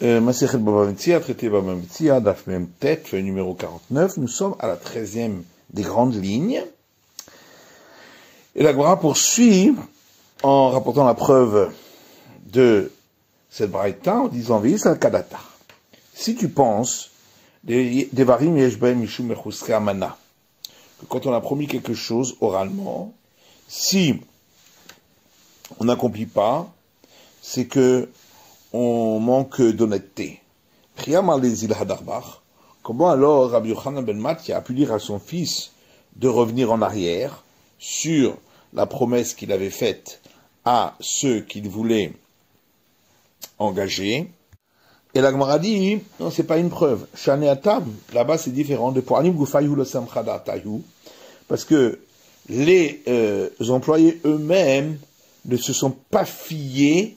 Masechet Baba Metzia, traité Baba Metzia, Daf Mem Tet, feuille numéro 49. Nous sommes à la 13e des grandes lignes. Et la Gemara poursuit en rapportant la preuve de cette braïta en disant Vis al Kadata. Si tu penses, Devarim Yeshbaim Mishum Mechuska Mana, que quand on a promis quelque chose oralement, si on n'accomplit pas, c'est que on manque d'honnêteté. Comment alors Rabbi Yochanan ben Mattia a pu dire à son fils de revenir en arrière sur la promesse qu'il avait faite à ceux qu'il voulait engager? Et la Gemara dit, non, c'est pas une preuve. Shaneatam, là-bas c'est différent. Parce que les employés eux-mêmes ne se sont pas fiés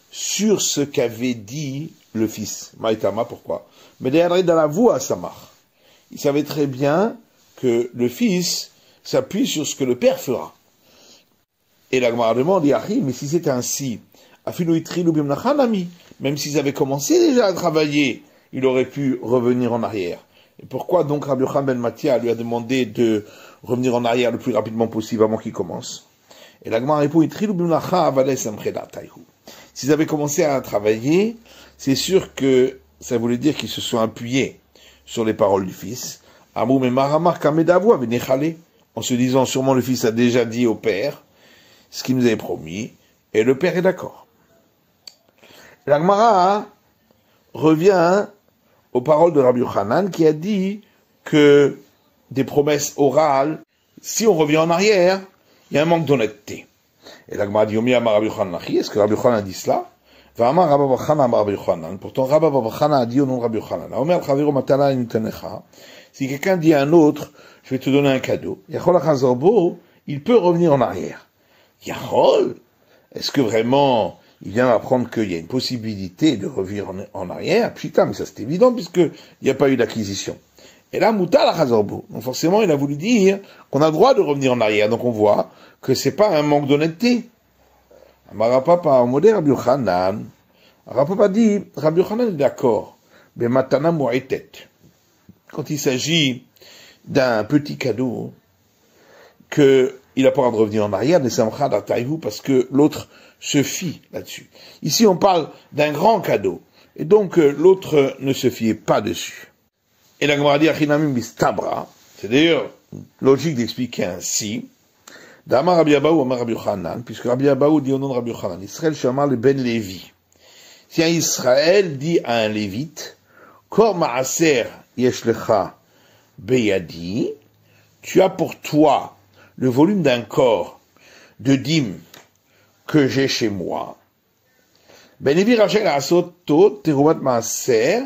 sur ce qu'avait dit le fils. Maïtama, pourquoi? Mais derrière, dans la voie, Samar. Il savait très bien que le fils s'appuie sur ce que le père fera. Et la Gemara demande, mais si c'est ainsi, même s'ils avaient commencé déjà à travailler, il aurait pu revenir en arrière. Et pourquoi donc Rabbi Yochanan ben Mattia lui a demandé de revenir en arrière le plus rapidement possible avant qu'il commence? Et la Gemara répond, s'ils avaient commencé à travailler, c'est sûr que ça voulait dire qu'ils se sont appuyés sur les paroles du fils. En se disant, sûrement le fils a déjà dit au père ce qu'il nous avait promis, et le père est d'accord. La Gemara revient aux paroles de Rabbi Yochanan qui a dit que des promesses orales, si on revient en arrière, il y a un manque d'honnêteté. Et la Gemara dit, est-ce que Rabbi Yochanan a dit cela? Pourtant, Rabbi Yochanan a dit au nom de Rabbi Yochanan, si quelqu'un dit à un autre, je vais te donner un cadeau, il peut revenir en arrière. Yachol, est-ce que vraiment il vient m'apprendre qu'il y a une possibilité de revenir en arrière? Putain, mais ça c'est évident puisqu'il n'y a pas eu d'acquisition. Et là, Moutal Chazorbo. Donc forcément, il a voulu dire qu'on a le droit de revenir en arrière. Donc on voit que c'est pas un manque d'honnêteté. Amarapapa, au modèle Rabbi Yochanan, Rapapa dit, Rabbi Yochanan est d'accord. Mais matana mu'etet. Quand il s'agit d'un petit cadeau, que il n'a pas le droit de revenir en arrière, parce que l'autre se fie là-dessus. Ici, on parle d'un grand cadeau. Et donc, l'autre ne se fiait pas dessus. Et la Gemara dit, Achinamim bistabra. C'est d'ailleurs logique d'expliquer ainsi. D'Amar Rabbi Abaou, Amar Rabbi Yochanan, puisque Rabbi Abaou dit au nom de Rabbi Yochanan, Israël Shamar le Ben Lévi. Si un Israël dit à un Lévite, Kor Maaser Yeshlecha Beyadi, tu as pour toi le volume d'un corps de dîmes que j'ai chez moi. Ben Lévi Rachel Asot Tot Terumat Maaser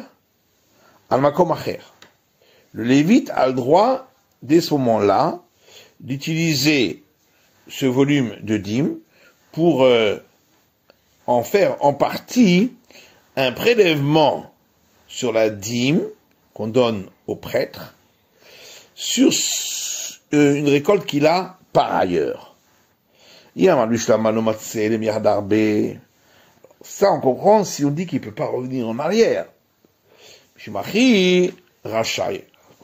Al Makom Acher. Le Lévite a le droit, dès ce moment-là, d'utiliser ce volume de dîmes pour en faire en partie un prélèvement sur la dîme qu'on donne au prêtre sur une récolte qu'il a par ailleurs. Ça, on comprend si on dit qu'il ne peut pas revenir en arrière. C'est pour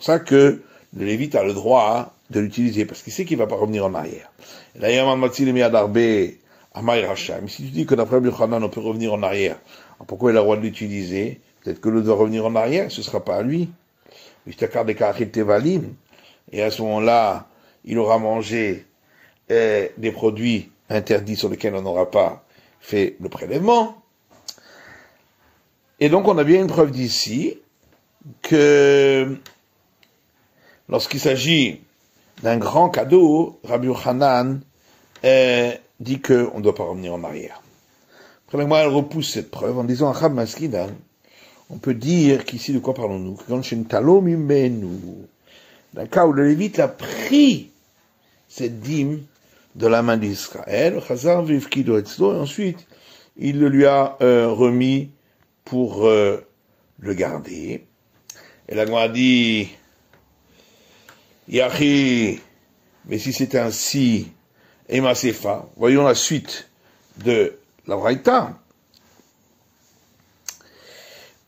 ça que le Lévite a le droit de l'utiliser, parce qu'il sait qu'il ne va pas revenir en arrière. Mais si tu dis que d'après Rabbi Yochanan, on peut revenir en arrière, pourquoi il a le droit de l'utiliser? Peut-être que l'autre doit revenir en arrière, ce ne sera pas à lui. Et à ce moment-là, il aura mangé des produits interdits sur lesquels on n'aura pas fait le prélèvement. Et donc on a bien une preuve d'ici que lorsqu'il s'agit d'un grand cadeau, Rabbi Yochanan dit qu'on ne doit pas revenir en arrière. Après, moi, elle repousse cette preuve en disant Achab Maskidan, on peut dire qu'ici, de quoi parlons-nous? D'un cas où le Lévite a pris cette dîme de la main d'Israël, et ensuite, il le lui a remis pour le garder. Et la Gemara dit, Yachi, mais si c'est ainsi, Ema Sefa, voyons la suite de la Braïta.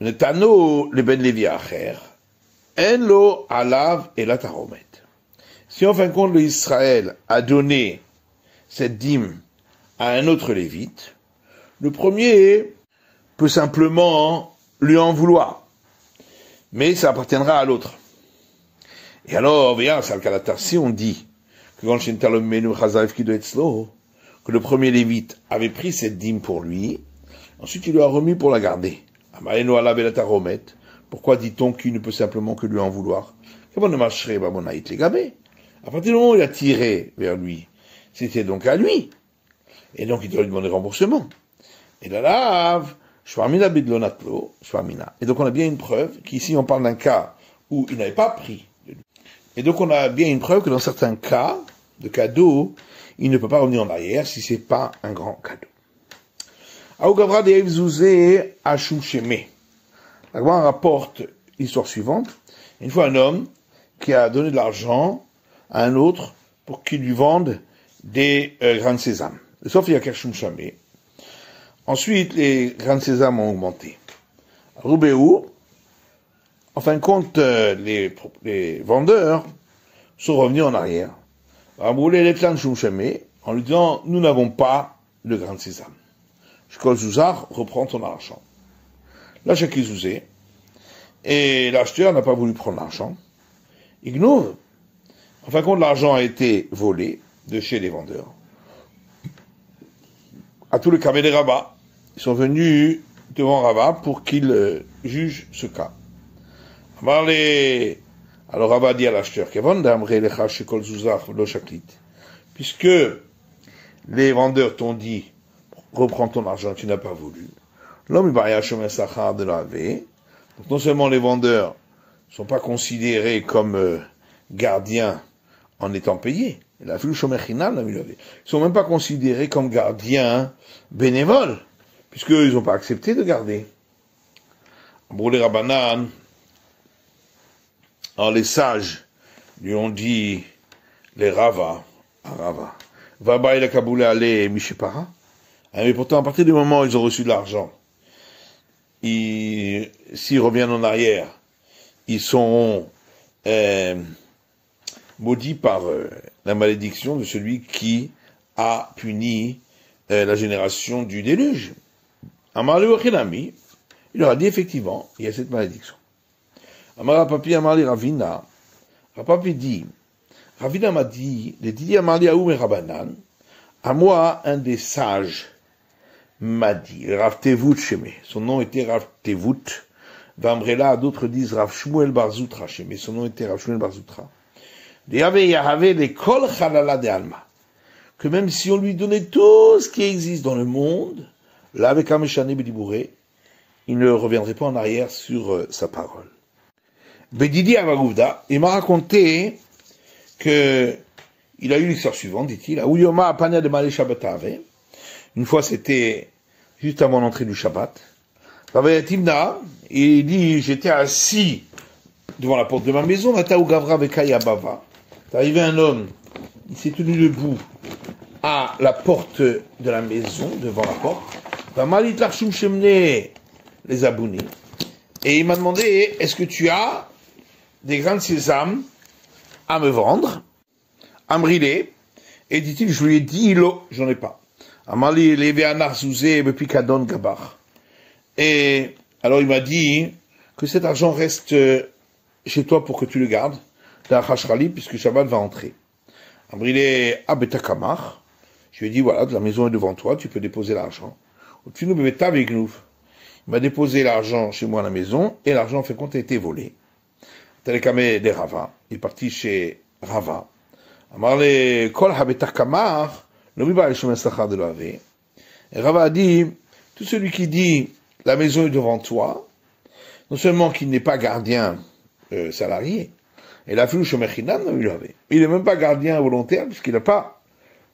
Netano le ben Levi acher, en lo alav et la taromet. Si en fin de compte l'Israël a donné cette dîme à un autre lévite, le premier peut simplement lui en vouloir, mais ça appartiendra à l'autre. Et alors, si on dit que le premier lévite avait pris cette dîme pour lui, ensuite il lui a remis pour la garder. Pourquoi dit-on qu'il ne peut simplement que lui en vouloir? À partir du moment où il a tiré vers lui, c'était donc à lui. Et donc il doit lui demander remboursement. Et là, et donc on a bien une preuve qu'ici on parle d'un cas où il n'avait pas pris. Et donc on a bien une preuve que dans certains cas de cadeau, il ne peut pas revenir en arrière si c'est pas un grand cadeau. La Gemara rapporte l'histoire suivante. Une fois un homme qui a donné de l'argent à un autre pour qu'il lui vende des grains de sésame. Sauf il y a Kershum Shamé. Ensuite, les grains de sésame ont augmenté. Roubéou, en fin de compte, les vendeurs sont revenus en arrière. Raboulé les plans Shum Shamé, en lui disant, nous n'avons pas de grains de sésame. Shkol Zouzar reprend ton argent. Là, Shaki Zouzé, et l'acheteur n'a pas voulu prendre l'argent. Ignore. En fin de compte, l'argent a été volé de chez les vendeurs. À tous les cabinets des Rabat, ils sont venus devant Rabat pour qu'il juge ce cas. Alors Rabat dit à l'acheteur, puisque les vendeurs t'ont dit, reprends ton argent, tu n'as pas voulu. L'homme, donc non seulement les vendeurs ne sont pas considérés comme gardiens en étant payés, ils ne sont même pas considérés comme gardiens bénévoles, puisqu'ils n'ont pas accepté de garder. Pour les Rabbanan, alors les sages lui ont dit, les Rava, Vaba il a kaboulé aller Mishepara. Mais pourtant, à partir du moment où ils ont reçu de l'argent, s'ils reviennent en arrière, ils sont maudits par la malédiction de celui qui a puni la génération du déluge. Amar le il leur a dit effectivement, il y a cette malédiction. Amar Papi Amar Ravina, Papi dit, Ravina m'a dit, les Didi Amar Aoum et Rabanan, à moi, un des sages m'a dit, Rav Tevut Shemé, son nom était Rav Tevut, Vamrela, d'autres disent Rav Shmuel Barzoutra Shemé, son nom était Rav Shmuel Barzoutra. Que même si on lui donnait tout ce qui existe dans le monde, là avec Ameshane Bedibouré, il ne reviendrait pas en arrière sur sa parole. Bedidi Avagouvda, il m'a raconté que il a eu l'histoire suivante, dit-il, Ouyoma Apania de Malé Shabbatave. Une fois, c'était juste avant l'entrée du Shabbat. Timna, il dit, j'étais assis devant la porte de ma maison, Mataou Gavra Bekaya Bava. C'est arrivé un homme, il s'est tenu debout à la porte de la maison, devant la porte. Malit Larchum Shemne les abonnés. Et il m'a demandé, est-ce que tu as des grains de sésame à me vendre, à me brûler? Et dit-il, je lui ai dit, j'en ai pas. Amali levé anar zouzé bepikadon gabar. Et alors il m'a dit que cet argent reste chez toi pour que tu le gardes, puisque Shabbat va entrer. Amrilé abetakamar. Je lui ai dit, voilà, la maison est devant toi, tu peux déposer l'argent. Il m'a déposé l'argent chez moi à la maison, et l'argent, en fait compte, a été volé. Telekame de Rava. Il est parti chez Rava. Amarle kol habetakamar, le riba chemin sachar de laver. Et Rava a dit, tout celui qui dit, la maison est devant toi, non seulement qu'il n'est pas gardien salarié, et la flou shemechinam, il n'est même pas gardien volontaire, puisqu'il n'a pas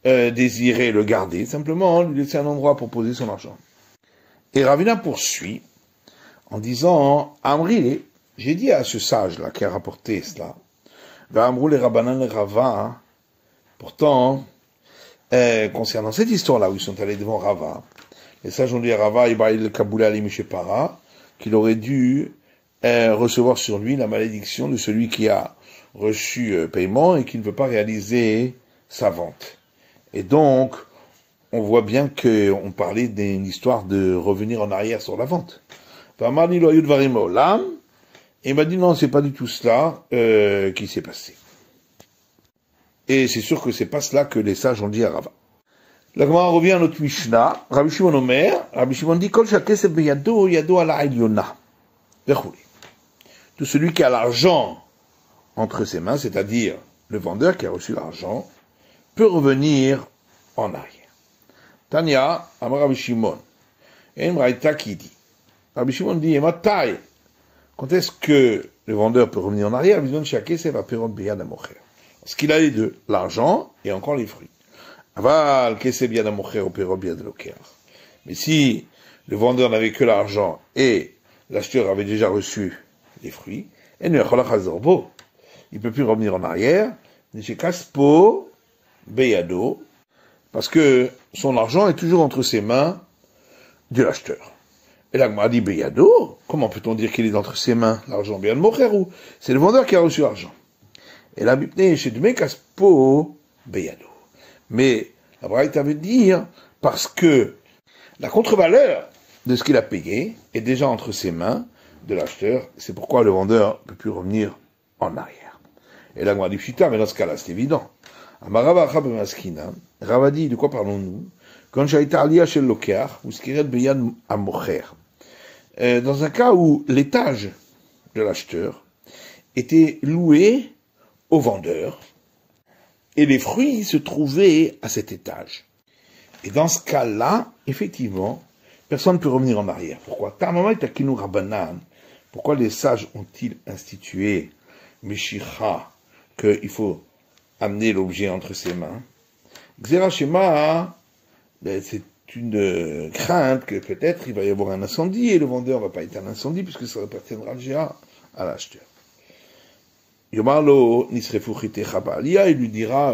désiré le garder, simplement lui laisser un endroit pour poser son argent. Et Ravina poursuit en disant, Amri, j'ai dit à ce sage-là qui a rapporté cela, va Amrou les Rabbanan les Rava, pourtant, concernant cette histoire-là où ils sont allés devant Rava, les sages ont dit à Rava, il le kaboula ali Mishepara, qu'il aurait dû recevoir sur lui la malédiction de celui qui a reçu paiement et qui ne veut pas réaliser sa vente. Et donc, on voit bien qu'on parlait d'une histoire de revenir en arrière sur la vente. Et il m'a dit non, c'est pas du tout cela qui s'est passé. Et c'est sûr que c'est pas cela que les sages ont dit à Rava. La Gemara revient à notre Mishnah. Rabbi Shimon Omer, Rabbi Shimon dit Kol shakesef beyado yado ala elyona. Tout celui qui a l'argent entre ses mains, c'est-à-dire le vendeur qui a reçu l'argent, peut revenir en arrière. Tanya, Amar Rabbi Shimon, et une braïta qui dit, Rabbi Shimon dit, Ematai, quand est-ce que le vendeur peut revenir en arrière? Parce qu'il a les deux, l'argent et encore les fruits. Mais si le vendeur n'avait que l'argent et l'acheteur avait déjà reçu les fruits, il ne peut plus revenir en arrière, parce que son argent est toujours entre ses mains de l'acheteur. Et là, Gemara dit Beyado, comment peut-on dire qu'il est entre ses mains, l'argent? Bien Mocherou, c'est le vendeur qui a reçu l'argent. Et là, chez Dme Kaspo Beyado. Mais la Braïta veut dire parce que la contre-valeur de ce qu'il a payé est déjà entre ses mains de l'acheteur. C'est pourquoi le vendeur ne peut plus revenir en arrière. Et là, Gemara dit Pshita, mais dans ce cas-là, c'est évident. Amarava Achab Maskina, Rava dit, de quoi parlons-nous? Quand Shaita Alia Shel Lokeach, ou Skiret Beyan Amocher. Dans un cas où l'étage de l'acheteur était loué au vendeur, et les fruits se trouvaient à cet étage. Et dans ce cas-là, effectivement, personne ne peut revenir en arrière. Pourquoi? Pourquoi les sages ont-ils institué Meshicha, qu'il faut amener l'objet entre ses mains? Xerashema, c'est une crainte que peut-être il va y avoir un incendie et le vendeur ne va pas être un incendie puisque ça appartiendra déjà à l'acheteur. Yomarlo nisrefuchite chabalia, il lui dira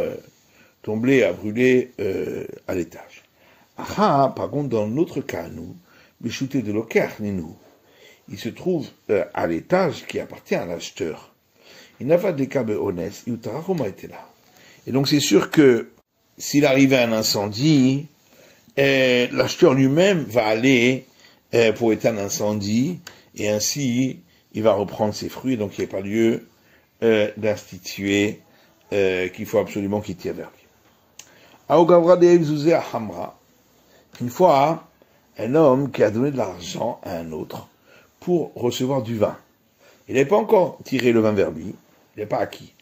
tomber à brûler à l'étage. Aha, par contre, dans notre cas, nous, bichouté de l'oker, nous, il se trouve à l'étage qui appartient à l'acheteur. Il n'a pas de cas honnête, il était là. Et donc c'est sûr que s'il arrivait un incendie, l'acheteur lui-même va aller pour éteindre l'incendie, et ainsi il va reprendre ses fruits, donc il n'y a pas lieu d'instituer qu'il faut absolument qu'il tire vers lui. Une fois, un homme qui a donné de l'argent à un autre pour recevoir du vin. Il n'avait pas encore tiré le vin vers lui, il n'est pas acquis.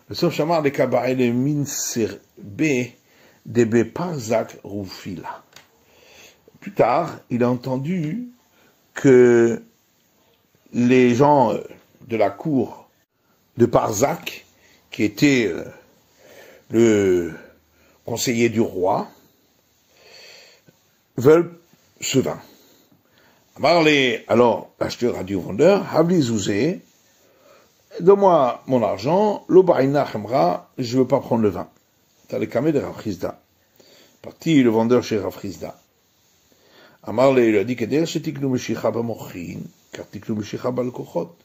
Le Sof Shamar de Kabae le Minser B de Parzak Roufila. Plus tard, il a entendu que les gens de la cour de Parzak, qui était le conseiller du roi, veulent ce vin. Alors, l'acheteur a dit au vendeur, Habli Zouzé, donne-moi mon argent, l'Obaïna Hamra, je ne veux pas prendre le vin. T'as le camé de Rav Chizda. Parti le vendeur chez Rav Chizda. Amarle, il a dit que derrière ce tiknou meshicha b'mochin, car tiknou meshicha b'alkochot.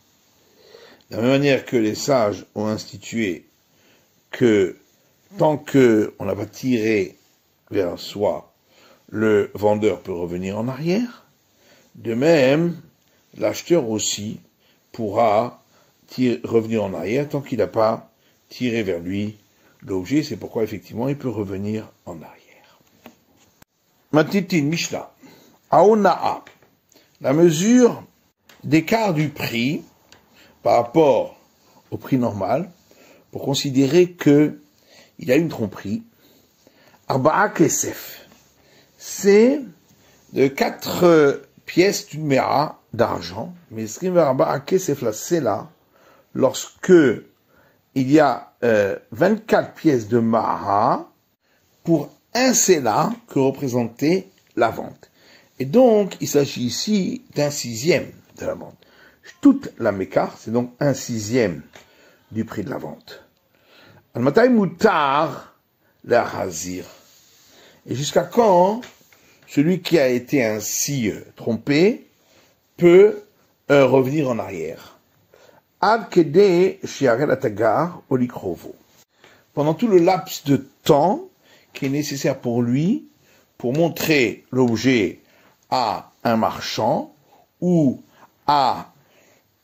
De la même manière que les sages ont institué que tant que on n'a pas tiré vers soi, le vendeur peut revenir en arrière. De même, l'acheteur aussi pourra revenir en arrière tant qu'il n'a pas tiré vers lui l'objet. C'est pourquoi effectivement il peut revenir en arrière. Matitin Mishnah. Aona'a. La mesure d'écart du prix par rapport au prix normal pour considérer que il y a une tromperie. Arba'a kesef. C'est de 4 pièces d'une méra d'argent. Mais ce qui veut arba'a kesef là, c'est là, lorsque il y a 24 pièces de mara pour un séla que représentait la vente. Et donc, il s'agit ici d'un 6e de la vente. Toute la méka, c'est donc un 6e du prix de la vente. Al-Matay Moutar, la Hazir. Et jusqu'à quand celui qui a été ainsi trompé peut revenir en arrière. Ad kede shiarel atagar olikrovo. Pendant tout le laps de temps qui est nécessaire pour lui, pour montrer l'objet à un marchand ou à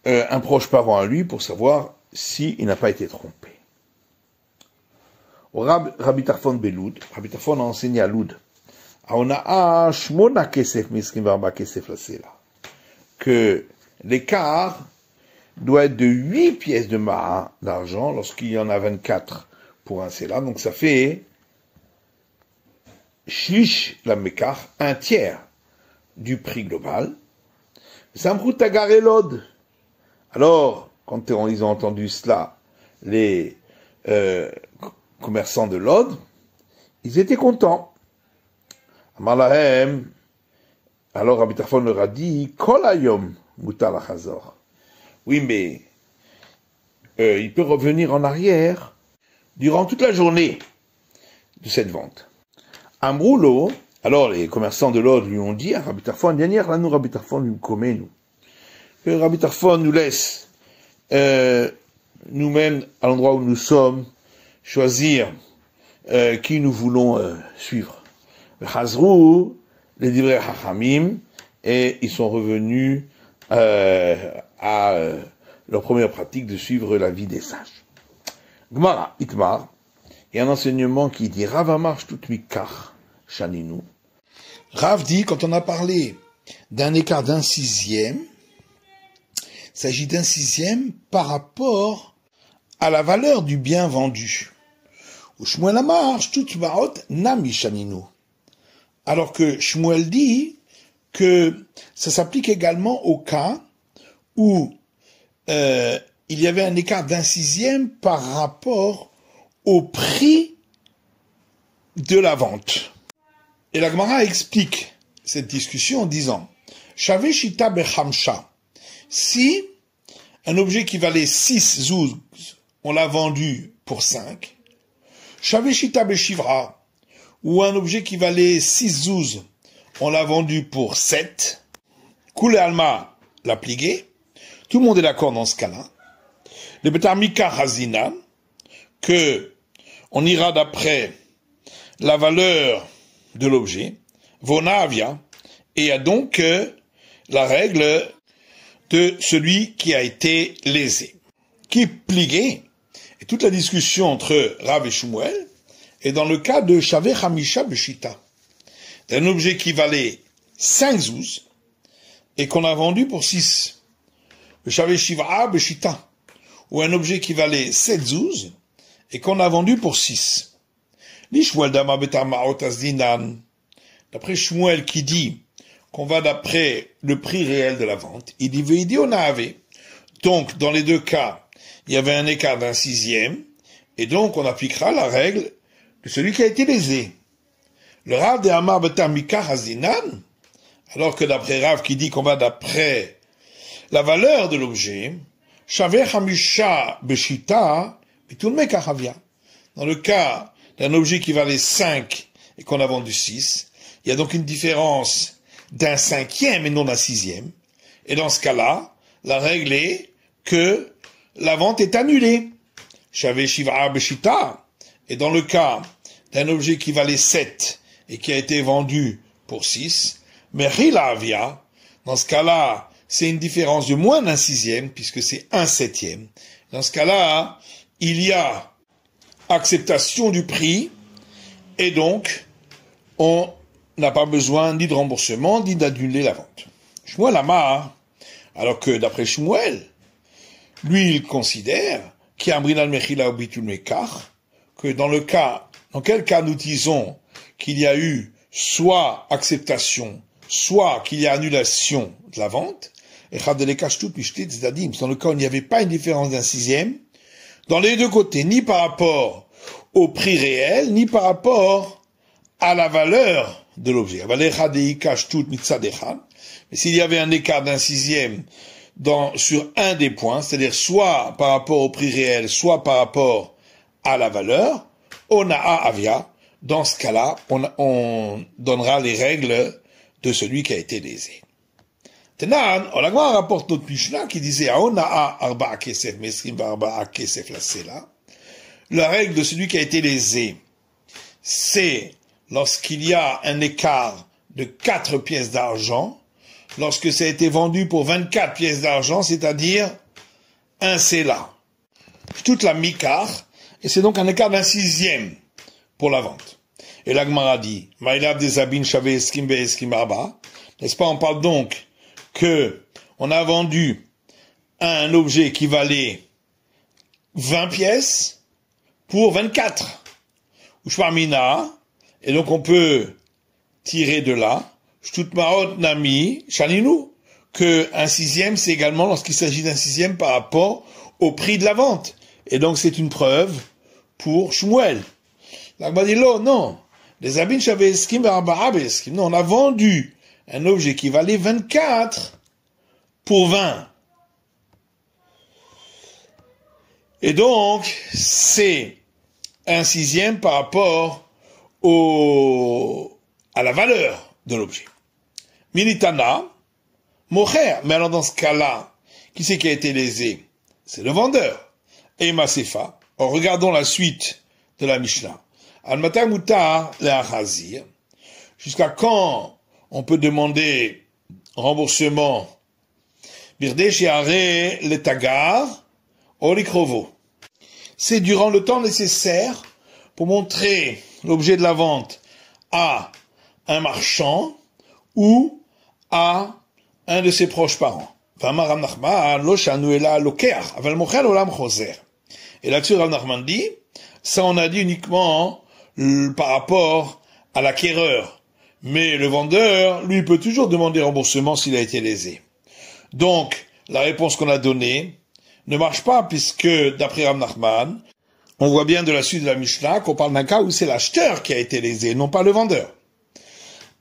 un proche parent à lui pour savoir s'il n'a pas été trompé. Rabbi Tarfon Beloud, Rabbi Tarfon a enseigné à Loud, que l'écart doit être de 8 pièces de maha d'argent lorsqu'il y en a 24 pour un séla, donc ça fait shlish la mekar, un tiers du prix global. Samrut tagar elod. Alors, quand ils ont entendu cela, les commerçants de Lod, ils étaient contents. Amar lahem, alors Rabbi Tarfon leur a dit, Kol hayom mutar lachazor. Oui, mais il peut revenir en arrière durant toute la journée de cette vente. Amroulo, alors les commerçants de Lod lui ont dit à Rabbi Tarfon, dernière là nous Rabbi Tarfon nous commet nous. Que Rabbi Tarfon nous laisse nous-mêmes à l'endroit où nous sommes choisir qui nous voulons suivre. Chazrou, les divrei hachamim, et ils sont revenus à leur première pratique de suivre la vie des sages. Gmara, Itmar, il y a un enseignement qui dit Rav amar shtut mikach shaninu. Rav dit, quand on a parlé d'un écart d'un sixième, il s'agit d'un sixième par rapport à la valeur du bien vendu. Ou Shmuel amar shtut maot nami shaninu. Alors que Shmuel dit que ça s'applique également au cas où il y avait un écart d'un sixième par rapport au prix de la vente. Et la Gemara explique cette discussion en disant Shave shita bechamsha. Si un objet qui valait 6 zouz, on l'a vendu pour 5, Shave shita beshivra, ou un objet qui valait 6 zouz, on l'a vendu pour 7, Koule Alma l'a plié, tout le monde est d'accord dans ce cas-là. Le Betamika Hazina, que on ira d'après la valeur de l'objet, Vona Avia, et il y a donc la règle de celui qui a été lésé. Qui plié, et toute la discussion entre Rav et Shmuel, est dans le cas de Shaveh Hamisha Beshita, d'un objet qui valait 5 zouz, et qu'on a vendu pour 6. Le Shaveh Shiva Beshita, ou un objet qui valait 7 zouz, et qu'on a vendu pour 6. D'après Shmuel qui dit qu'on va d'après le prix réel de la vente, il dit Veidi on avait. Donc, dans les deux cas, il y avait un écart d'un sixième, et donc on appliquera la règle de celui qui a été lésé. Le Rav de Amar Betamika Hazinan, alors que d'après Rav qui dit qu'on va d'après la valeur de l'objet, Shaveh Hamisha Beshita, Bitunmekachavia. Dans le cas d'un objet qui valait 5 et qu'on a vendu 6, il y a donc une différence d'un cinquième et non d'un sixième. Et dans ce cas-là, la règle est que la vente est annulée. Shaveh Shiva Beshita. Et dans le cas d'un objet qui valait 7 et qui a été vendu pour 6, Mechila Avia, dans ce cas-là, c'est une différence de moins d'un sixième, puisque c'est un septième. Dans ce cas-là, il y a acceptation du prix, et donc, on n'a pas besoin ni de remboursement, ni d'annuler la vente. Shmuel Amar, alors que d'après Shmuel, lui, il considère qu'il y a un brinal mechila ou bitul mekar, que dans quel cas nous disons qu'il y a eu soit acceptation, soit qu'il y a annulation de la vente, et dans le cas où il n'y avait pas une différence d'un sixième, dans les deux côtés, ni par rapport au prix réel, ni par rapport à la valeur de l'objet. Mais s'il y avait un écart d'un sixième sur un des points, c'est-à-dire soit par rapport au prix réel, soit par rapport à la valeur, on a avia. Dans ce cas-là, on donnera les règles de celui qui a été lésé. Tenan, la Gemara rapporte notre Mishnah qui disait Aona'a arba'a kesef mesrim v'arba'a kesef la sela. La règle de celui qui a été lésé, c'est lorsqu'il y a un écart de 4 pièces d'argent, lorsque ça a été vendu pour 24 pièces d'argent, c'est-à-dire un sela. Toute la mikar, et c'est donc un écart d'un 1/6 pour la vente. Et la Gemara dit, Maïlab des abin shave eskim be eskim arba. N'est-ce pas, on parle donc que on a vendu un objet qui valait 20 pièces pour 24. Ushmarmina, et donc on peut tirer de là, Shtutmaot nami, shaninu, que un 6e, c'est également lorsqu'il s'agit d'un 6e par rapport au prix de la vente. Et donc c'est une preuve pour Shmuel. La Gemara dit, non, les abin shave eskim v'arba'a be'eskim. Non, on a vendu un objet qui valait 24 pour 20. Et donc, c'est un 6e par rapport à la valeur de l'objet. Militana, mocher. Mais alors dans ce cas-là, qui c'est qui a été lésé? C'est le vendeur. Et Masefa. Regardons la suite de la Mishnah. Al-Mata Mutar le-Achazir. Jusqu'à quand on peut demander remboursement Birde Shiare le Tagar Orikrovo. C'est durant le temps nécessaire pour montrer l'objet de la vente à un marchand ou à un de ses proches parents. Et là-dessus, Rav Nachman dit, ça on a dit uniquement par rapport à l'acquéreur. Mais le vendeur, lui, peut toujours demander remboursement s'il a été lésé. Donc, la réponse qu'on a donnée ne marche pas puisque, d'après Rav Nachman, on voit bien de la suite de la Mishnah qu'on parle d'un cas où c'est l'acheteur qui a été lésé, non pas le vendeur.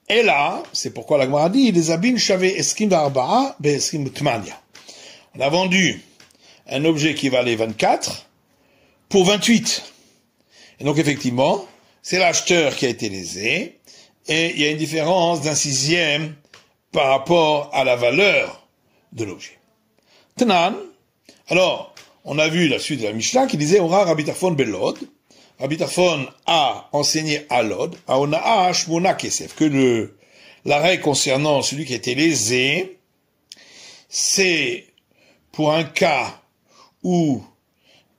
Et là, c'est pourquoi la Gemara dit, les abin shave eskim v'arba'a be'eskim tmania. On a vendu un objet qui valait 24 pour 28. Et donc, effectivement, c'est l'acheteur qui a été lésé. Et il y a une différence d'un 6e par rapport à la valeur de l'objet. Tenan, alors, on a vu la suite de la Mishnah qui disait, Ora Rabbi Tarfon belod. Rabbi Tarfon a enseigné à Lod, à Ona'a Shmona Kesef, que la règle concernant celui qui a été lésé, c'est pour un cas où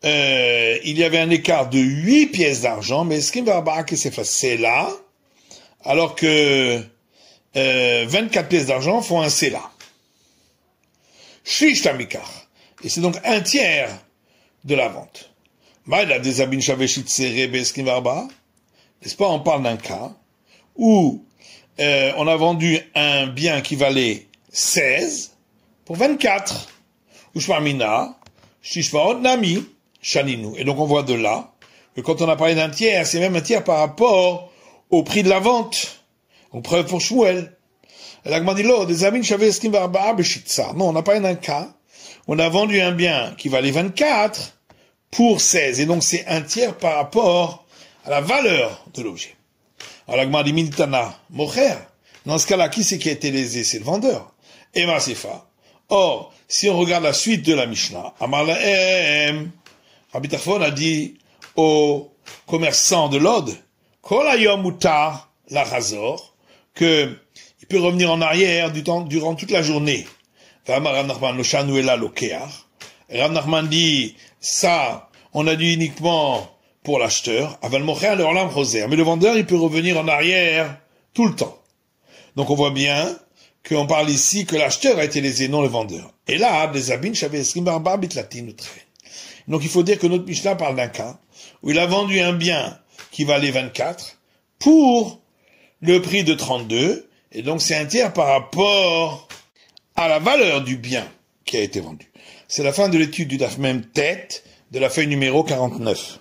il y avait un écart de 8 pièces d'argent, mais ce qui va Kesef, c'est là, alors que 24 pièces d'argent font un sela. Shlish tamikar. Et c'est donc un tiers de la vente. N'est-ce pas, on parle d'un cas où on a vendu un bien qui valait 16 pour 24. Ushmarmina, shishmaot nami, shaninu. Et donc on voit de là que quand on a parlé d'un tiers, c'est même un tiers par rapport au prix de la vente. On preuve pour Shmuel. Non, on a parlé d'un cas où on a vendu un bien qui valait 24 pour 16. Et donc c'est un tiers par rapport à la valeur de l'objet. Alors la Gemara dit Miltana, Mocher. Dans ce cas-là, qui c'est qui a été lésé? C'est le vendeur. Et Masefa. Or, si on regarde la suite de la Mishnah, Amar Lahem, Rabbi Tarfon a dit aux commerçants de Lod, Kol hayom mutar la Chazor, que il peut revenir en arrière durant toute la journée. Amar Rav Nachman lo shanu ela lokeach. Rav Nachman dit, ça, on a dit uniquement pour l'acheteur, aval mocher le olam choser. Mais le vendeur, il peut revenir en arrière tout le temps. Donc on voit bien qu'on parle ici que l'acheteur a été lésé, non le vendeur. Et là, des abin shave eskim v'arba'a bitlatin utre. Donc il faut dire que notre Mishnah parle d'un cas où il a vendu un bien qui valait 24 pour le prix de 32, et donc c'est un tiers par rapport à la valeur du bien qui a été vendu. C'est la fin de l'étude du Daf Mem Tet de la feuille numéro 49.